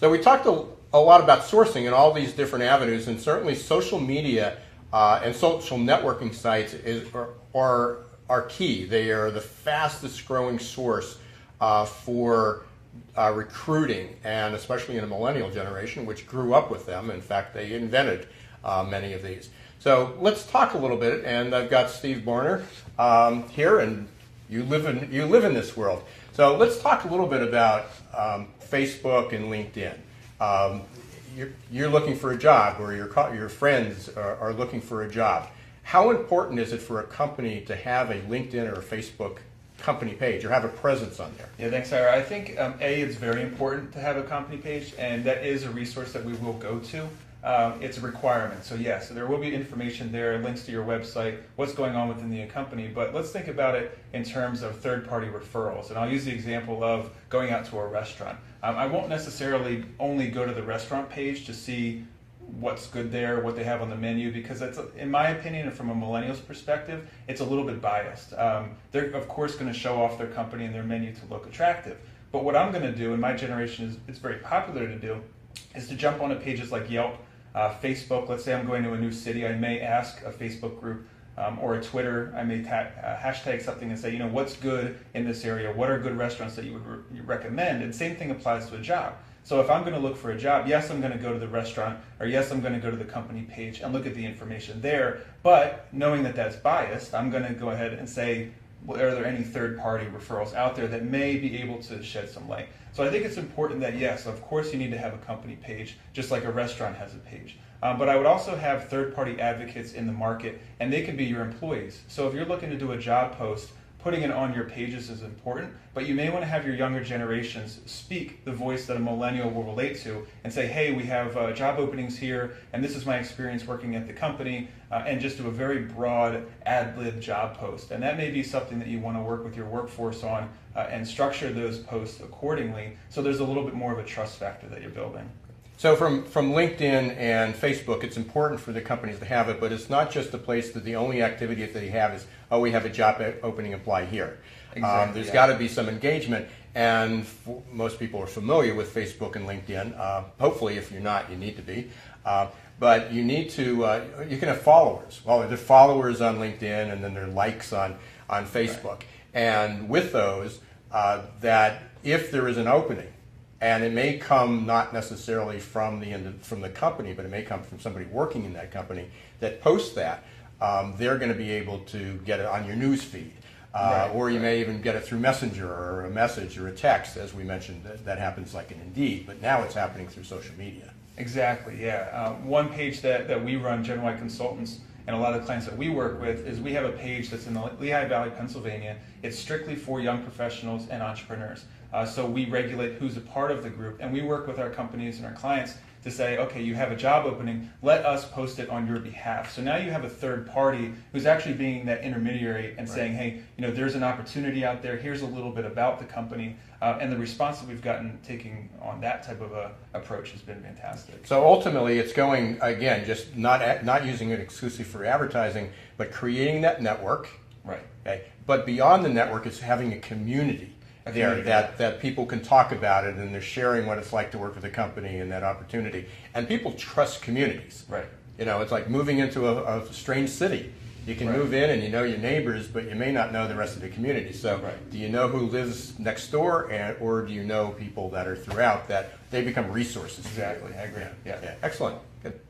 So we talked a lot about sourcing and all these different avenues, and certainly social media and social networking sites are key. They are the fastest growing source for recruiting, and especially in a millennial generation, which grew up with them. In fact, they invented many of these. So let's talk a little bit, and I've got Steve Barner here, and you live in this world. So let's talk a little bit about Facebook and LinkedIn. You're looking for a job, or your friends are looking for a job. How important is it for a company to have a LinkedIn or a Facebook company page, or have a presence on there? Yeah, thanks, Ira. I think it's very important to have a company page, and that is a resource that we will go to. It's a requirement. So yes, there will be information there, links to your website, what's going on within the company. But let's think about it in terms of third-party referrals. And I'll use the example of going out to a restaurant. I won't necessarily only go to the restaurant page to see what's good there, what they have on the menu, because that's, in my opinion, and from a millennial's perspective, it's a little bit biased. They're of course going to show off their company and their menu to look attractive. But what I'm going to do, and my generation it's very popular to do, is to jump onto pages like Yelp, Facebook. Let's say I'm going to a new city, I may ask a Facebook group or a Twitter, I may hashtag something and say, what's good in this area? What are good restaurants that you would recommend? And same thing applies to a job. So if I'm going to look for a job, yes, I'm going to go to the restaurant, or yes, I'm going to go to the company page and look at the information there. But knowing that that's biased, I'm going to go ahead and say, well, are there any third-party referrals out there that may be able to shed some light? So I think it's important that, yes, of course you need to have a company page, just like a restaurant has a page. But I would also have third-party advocates in the market, and they can be your employees. So if you're looking to do a job post, putting it on your pages is important, but you may want to have your younger generations speak the voice that a millennial will relate to and say, hey, we have job openings here, and this is my experience working at the company, and just do a very broad ad-lib job post. And that may be something that you want to work with your workforce on and structure those posts accordingly, so there's a little bit more of a trust factor that you're building. So from LinkedIn and Facebook, it's important for the companies to have it, but it's not just a place that the only activity that they have is, oh, we have a job opening, apply here. Exactly, There's got to be some engagement, and most people are familiar with Facebook and LinkedIn. Hopefully, if you're not, you need to be. But you need to, you can have followers. Well, there are followers on LinkedIn, and then there are likes on Facebook. Right. And with those, that if there is an opening, and it may come not necessarily from the company, but it may come from somebody working in that company that posts that, they're going to be able to get it on your news feed. Or you may even get it through Messenger or a message or a text, as we mentioned. That happens like in Indeed, but now it's happening through social media. Exactly, yeah. One page that we run, Gen-Y Consultants, and a lot of the clients that we work with, is we have a page that's in the Lehigh Valley, Pennsylvania. It's strictly for young professionals and entrepreneurs. So we regulate who's a part of the group, and we work with our companies and our clients to say, okay, you have a job opening, let us post it on your behalf. So now you have a third party who's actually being that intermediary and saying, hey, there's an opportunity out there, here's a little bit about the company, and the response that we've gotten taking on that type of a approach has been fantastic. So ultimately it's going, again, just not using it exclusively for advertising, but creating that network. Right. Okay. But beyond the network, it's having a community there that people can talk about it, and they're sharing what it's like to work with a company and that opportunity. And people trust communities. Right. It's like moving into a strange city. You can move in and you know your neighbors, but you may not know the rest of the community. So do you know who lives next door, or do you know people that are throughout that they become resources? Exactly, I agree. Yeah. Excellent. Good.